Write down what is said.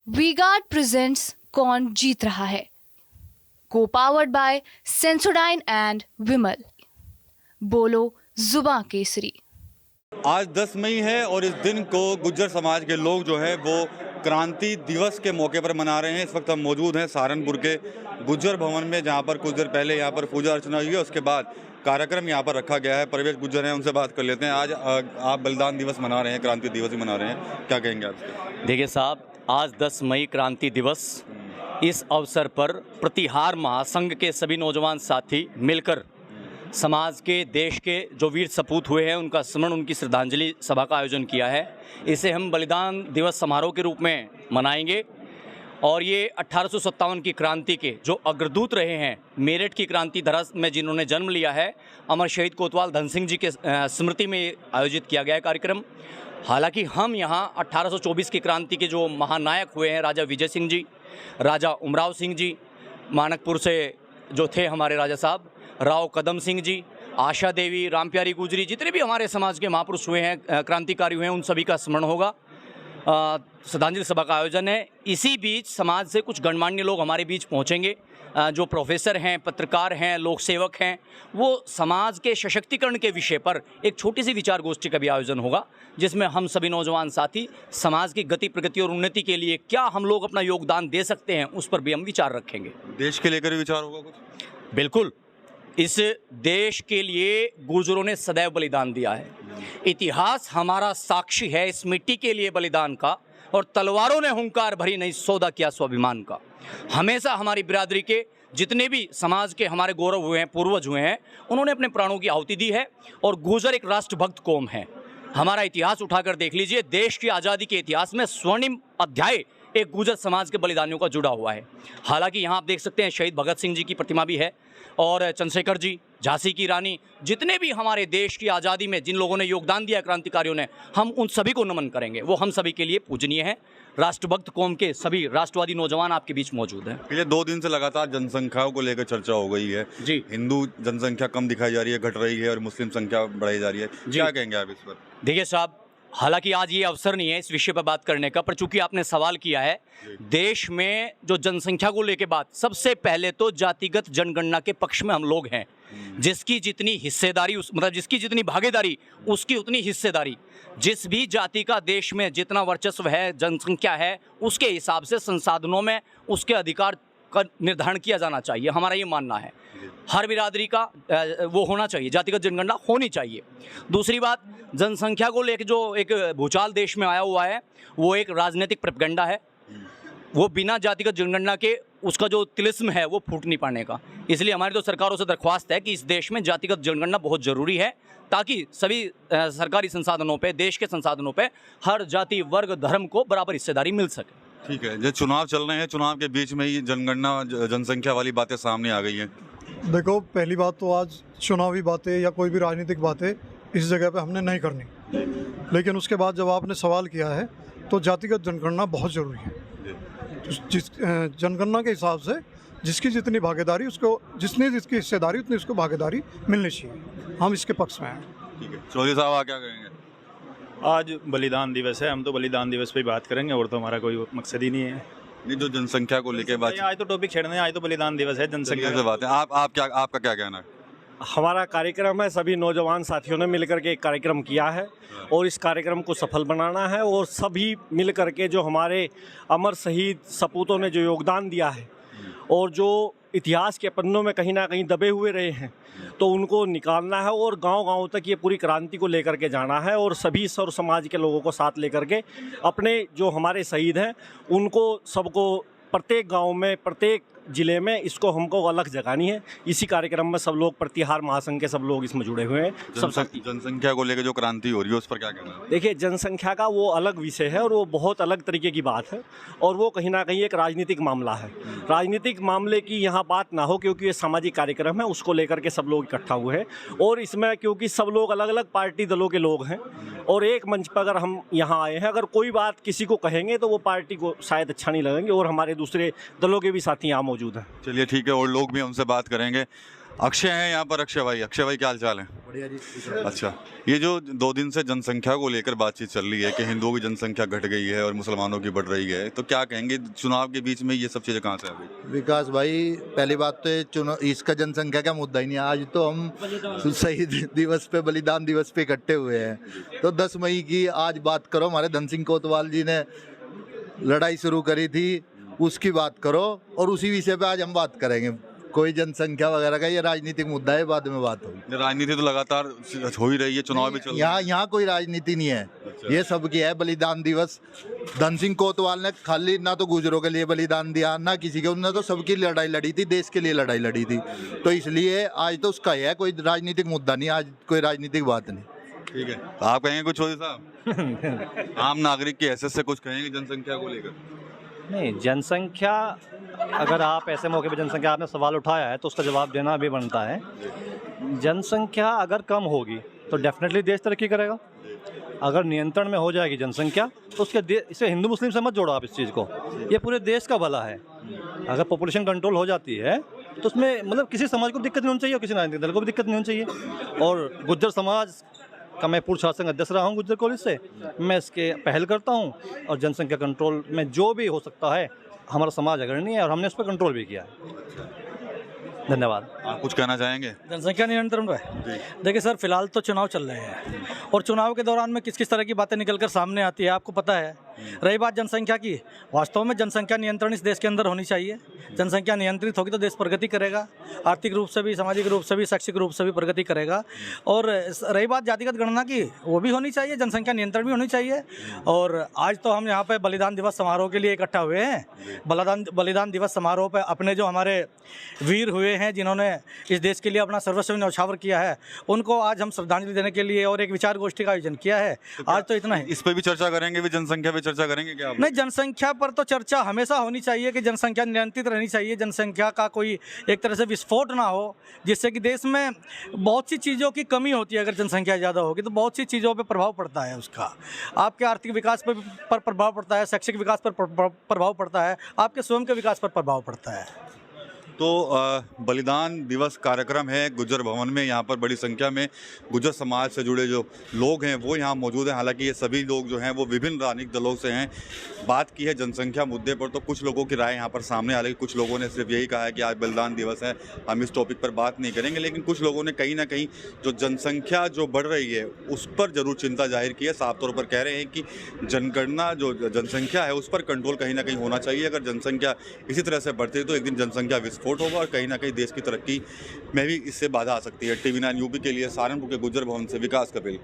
V-Guard presents कौन जीत रहा है, को पावर्ड बाय सेंसोडाइन एंड विमल। बोलो जुबां केसरी। आज 10 मई है और इस दिन को गुज्जर समाज के लोग जो है वो क्रांति दिवस के मौके पर मना रहे हैं। इस वक्त हम मौजूद हैं सहारनपुर के गुज्जर भवन में, जहां पर कुछ देर पहले यहां पर पूजा अर्चना हुई है। उसके बाद कार्यक्रम यहां पर रखा गया है। परवेश गुज्जर हैं, उनसे बात कर लेते हैं। आज आप बलिदान दिवस मना रहे हैं, क्रांति दिवस ही मना रहे हैं, क्या कहेंगे आप? देखिए साहब, आज 10 मई क्रांति दिवस, इस अवसर पर प्रतिहार महासंघ के सभी नौजवान साथी मिलकर समाज के, देश के जो वीर सपूत हुए हैं उनका स्मरण, उनकी श्रद्धांजलि सभा का आयोजन किया है। इसे हम बलिदान दिवस समारोह के रूप में मनाएंगे। और ये 1857 की क्रांति के जो अग्रदूत रहे हैं, मेरठ की क्रांति धरा में जिन्होंने जन्म लिया है, अमर शहीद कोतवाल धन सिंह जी के स्मृति में आयोजित किया गया है कार्यक्रम। हालांकि हम यहाँ 1824 की क्रांति के जो महानायक हुए हैं, राजा विजय सिंह जी, राजा उमराव सिंह जी, मानकपुर से जो थे हमारे राजा साहब, राव कदम सिंह जी, आशा देवी, रामप्यारी गुजरी, जितने भी हमारे समाज के महापुरुष हुए हैं, क्रांतिकारी हुए हैं, उन सभी का स्मरण होगा। श्रद्धांजलि सभा का आयोजन है। इसी बीच समाज से कुछ गणमान्य लोग हमारे बीच पहुंचेंगे, जो प्रोफेसर हैं, पत्रकार हैं, लोक सेवक हैं। वो समाज के सशक्तिकरण के विषय पर एक छोटी सी विचार गोष्ठी का भी आयोजन होगा, जिसमें हम सभी नौजवान साथी समाज की गति, प्रगति और उन्नति के लिए क्या हम लोग अपना योगदान दे सकते हैं, उस पर भी हम विचार रखेंगे। देश के लेकर विचार होगा कुछ? बिल्कुल। इस देश के लिए गुर्जरों ने सदैव बलिदान दिया है। इतिहास हमारा साक्षी है इस मिट्टी के लिए बलिदान का, और तलवारों ने हुंकार भरी नहीं सौदा किया स्वाभिमान का। हमेशा हमारी बिरादरी के जितने भी समाज के हमारे गौरव हुए हैं, पूर्वज हुए हैं, उन्होंने अपने प्राणों की आहुति दी है। और गुर्जर एक राष्ट्रभक्त कौम है। हमारा इतिहास उठाकर देख लीजिए, देश की आज़ादी के इतिहास में स्वर्णिम अध्याय एक गुर्जर समाज के बलिदानियों का जुड़ा हुआ है। हालांकि यहाँ आप देख सकते हैं शहीद भगत सिंह जी की प्रतिमा भी है, और चंद्रशेखर जी, झांसी की रानी, जितने भी हमारे देश की आज़ादी में जिन लोगों ने योगदान दिया, क्रांतिकारियों ने, हम उन सभी को नमन करेंगे। वो हम सभी के लिए पूजनीय है। राष्ट्रभक्त कौम के सभी राष्ट्रवादी नौजवान आपके बीच मौजूद हैं। पिछले 2 दिन से लगातार जनसंख्याओं को लेकर चर्चा हो गई है जी। हिंदू जनसंख्या कम दिखाई जा रही है, घट रही है, और मुस्लिम संख्या बढ़ाई जा रही है, क्या कहेंगे आप इस पर? देखिए साहब, हालांकि आज ये अवसर नहीं है इस विषय पर बात करने का, पर चूंकि आपने सवाल किया है, देश में जो जनसंख्या को लेकर बात, सबसे पहले तो जातिगत जनगणना के पक्ष में हम लोग हैं। जिसकी जितनी हिस्सेदारी, मतलब जिसकी जितनी भागीदारी, उसकी उतनी हिस्सेदारी। जिस भी जाति का देश में जितना वर्चस्व है, जनसंख्या है, उसके हिसाब से संसाधनों में उसके अधिकार का निर्धारण किया जाना चाहिए। हमारा ये मानना है। हर बिरादरी का वो होना चाहिए, जातिगत जनगणना होनी चाहिए। दूसरी बात, जनसंख्या को लेकर जो एक भूचाल देश में आया हुआ है, वो एक राजनीतिक प्रोपेगेंडा है। वो बिना जातिगत जनगणना के उसका जो तिलिस्म है वो फूट नहीं पाने का। इसलिए हमारी तो सरकारों से दरख्वास्त है कि इस देश में जातिगत जनगणना बहुत ज़रूरी है, ताकि सभी सरकारी संसाधनों पे, देश के संसाधनों पे हर जाति, वर्ग, धर्म को बराबर हिस्सेदारी मिल सके। ठीक है। जो चुनाव चल रहे हैं, चुनाव के बीच में ही जनगणना, जनसंख्या वाली बातें सामने आ गई हैं। देखो, पहली बात तो आज चुनावी बातें या कोई भी राजनीतिक बातें इस जगह पे हमने नहीं करनी, लेकिन उसके बाद जब आपने सवाल किया है तो जातिगत जनगणना बहुत ज़रूरी है। जिस जनगणना के हिसाब से जिसकी जितनी भागीदारी, उसको जिसकी हिस्सेदारी उतनी उसको भागीदारी मिलनी चाहिए। हम इसके पक्ष में हैं। ठीक है। चौधरी साहब, आप क्या कहेंगे? आज बलिदान दिवस है, हम तो बलिदान दिवस पे ही बात करेंगे, और तो हमारा कोई मकसद ही नहीं है। नहीं, जो जनसंख्या को लेकर बात, आज तो टॉपिक छेड़ने, आज तो बलिदान दिवस है, जनसंख्या से बात है। आपका क्या कहना है? हमारा कार्यक्रम है, सभी नौजवान साथियों ने मिलकर के एक कार्यक्रम किया है, और इस कार्यक्रम को सफल बनाना है। और सभी मिलकर के जो हमारे अमर शहीद सपूतों ने जो योगदान दिया है, और जो इतिहास के पन्नों में कहीं ना कहीं दबे हुए रहे हैं, तो उनको निकालना है, और गांव-गांव तक ये पूरी क्रांति को लेकर के जाना है, और सभी सर्व समाज के लोगों को साथ लेकर के अपने जो हमारे शहीद हैं उनको सबको प्रत्येक गांव में, प्रत्येक जिले में इसको हमको अलग जगानी है। इसी कार्यक्रम में सब लोग, प्रतिहार महासंघ के सब लोग इसमें जुड़े हुए हैं। जनसंख्या को लेकर जो क्रांति हो रही है, उस पर क्या कहना है? देखिए, जनसंख्या का वो अलग विषय है, और वो बहुत अलग तरीके की बात है, और वो कहीं ना कहीं एक राजनीतिक मामला है। राजनीतिक मामले की यहाँ बात ना हो, क्योंकि ये सामाजिक कार्यक्रम है, उसको लेकर के सब लोग इकट्ठा हुए हैं। और इसमें क्योंकि सब लोग अलग अलग पार्टी दलों के लोग हैं, और एक मंच पर अगर हम यहाँ आए हैं, अगर कोई बात किसी को कहेंगे तो वो पार्टी को शायद अच्छा नहीं लगेंगे, और हमारे दूसरे दलों के भी साथी यहाँ मौजूद हैं। चलिए ठीक है, और लोग भी हमसे बात करेंगे। अक्षय है यहाँ पर। अक्षय भाई क्या हाल चाल है? बढ़िया जी। अच्छा, ये जो 2 दिन से जनसंख्या को लेकर बातचीत चल रही है कि हिंदुओं की जनसंख्या घट गई है और मुसलमानों की बढ़ रही है, तो क्या कहेंगे चुनाव के बीच में ये सब चीज़ें कहाँ से आ गई? विकास भाई, पहली बात तो ये चुनाव, इसका जनसंख्या का मुद्दा ही नहीं है। आज तो हम शहीद दिवस पे, बलिदान दिवस पे इकट्ठे हुए हैं। तो 10 मई की आज बात करो, हमारे धन सिंह कोतवाल जी ने लड़ाई शुरू करी थी, उसकी बात करो और उसी विषय पे आज हम बात करेंगे। कोई जनसंख्या वगैरह का ये राजनीतिक मुद्दा है, बाद में बात होगी। राजनीति तो लगातार हो ही रही है, चुनाव भी चल रहा है। यहाँ कोई राजनीति नहीं है। ये सबकी है। बलिदान दिवस, धन सिंह कोतवाल ने खाली ना तो गुजरों के लिए बलिदान दिया, ना किसी के, उन्होंने तो सबकी लड़ाई लड़ी थी, देश के लिए लड़ाई लड़ी थी। तो इसलिए आज तो उसका है, कोई राजनीतिक मुद्दा नहीं, आज कोई राजनीतिक बात नहीं। ठीक है, तो आप कहेंगे कुछ चौधरी साहब? आम नागरिक की हैसियत से कुछ कहेंगे जनसंख्या को लेकर? नहीं, जनसंख्या, अगर आप ऐसे मौके पर जनसंख्या आपने सवाल उठाया है तो उसका जवाब देना भी बनता है। जनसंख्या अगर कम होगी तो डेफिनेटली देश तरक्की करेगा। अगर नियंत्रण में हो जाएगी जनसंख्या तो इसे हिंदू मुस्लिम से मत जोड़ो आप इस चीज़ को, ये पूरे देश का भला है। अगर पॉपुलेशन कंट्रोल हो जाती है तो उसमें मतलब किसी समाज को दिक्कत नहीं होनी चाहिए और किसी राजनीतिक दल को भी दिक्कत नहीं होनी चाहिए। और गुज्जर समाज का मैं पूर्व शासन अध्यक्ष रहा हूँ गुज्जर कॉलेज से, मैं इसके पहल करता हूँ और जनसंख्या कंट्रोल में जो भी हो सकता है, हमारा समाज अग्रणी है और हमने उस पर कंट्रोल भी किया है। धन्यवाद। आप कुछ कहना चाहेंगे? जनसंख्या नियंत्रण पे देखिए सर, फिलहाल तो चुनाव चल रहे हैं और चुनाव के दौरान में किस किस तरह की बातें निकलकर सामने आती है आपको पता है। रही बात जनसंख्या की, वास्तव में जनसंख्या नियंत्रण इस देश के अंदर होनी चाहिए। जनसंख्या नियंत्रित होगी तो देश प्रगति करेगा, आर्थिक रूप से भी, सामाजिक रूप से भी, शैक्षिक रूप से भी प्रगति करेगा। और रही बात जातिगत गणना की, वो भी होनी चाहिए, जनसंख्या नियंत्रण भी होनी चाहिए। और आज तो हम यहाँ पे बलिदान दिवस समारोह के लिए इकट्ठा हुए हैं। बलिदान दिवस समारोह पर अपने जो हमारे वीर हुए हैं, जिन्होंने इस देश के लिए अपना सर्वस्व न्यौछावर किया है, उनको आज हम श्रद्धांजलि देने के लिए और एक विचार गोष्ठी का आयोजन किया है। आज तो इतना ही। इस पर भी चर्चा करेंगे, भी जनसंख्या पे चर्चा करेंगे क्या आप? नहीं, जनसंख्या पर तो चर्चा हमेशा होनी चाहिए कि जनसंख्या नियंत्रित रहनी चाहिए, जनसंख्या का कोई एक तरह से विस्फोट ना हो, जिससे कि देश में बहुत सी चीज़ों की कमी होती है। अगर जनसंख्या ज़्यादा होगी तो बहुत सी चीज़ों पर प्रभाव पड़ता है, उसका आपके आर्थिक विकास पर प्रभाव पड़ता है, शैक्षिक विकास पर प्रभाव पड़ता है, आपके स्वयं के विकास पर प्रभाव पड़ता है। तो बलिदान दिवस कार्यक्रम है गुज्जर भवन में। यहाँ पर बड़ी संख्या में गुज्जर समाज से जुड़े जो लोग हैं वो यहाँ मौजूद हैं। हालांकि ये सभी लोग जो हैं वो विभिन्न राजनीतिक दलों से हैं। बात की है जनसंख्या मुद्दे पर तो कुछ लोगों की राय यहाँ पर सामने आ रही है। कुछ लोगों ने सिर्फ यही कहा है कि आज बलिदान दिवस है, हम इस टॉपिक पर बात नहीं करेंगे। लेकिन कुछ लोगों ने कहीं ना कहीं जो जनसंख्या जो बढ़ रही है उस पर ज़रूर चिंता जाहिर की है। साफ तौर पर कह रहे हैं कि जनगणना जो जनसंख्या है उस पर कंट्रोल कहीं ना कहीं होना चाहिए। अगर जनसंख्या इसी तरह से बढ़ती है तो एक दिन जनसंख्या विस्फोट होगा और कहीं ना कहीं देश की तरक्की में भी इससे बाधा आ सकती है। TV9 यूपी के लिए सहारनपुर के गुज्जर भवन से विकास कपिल।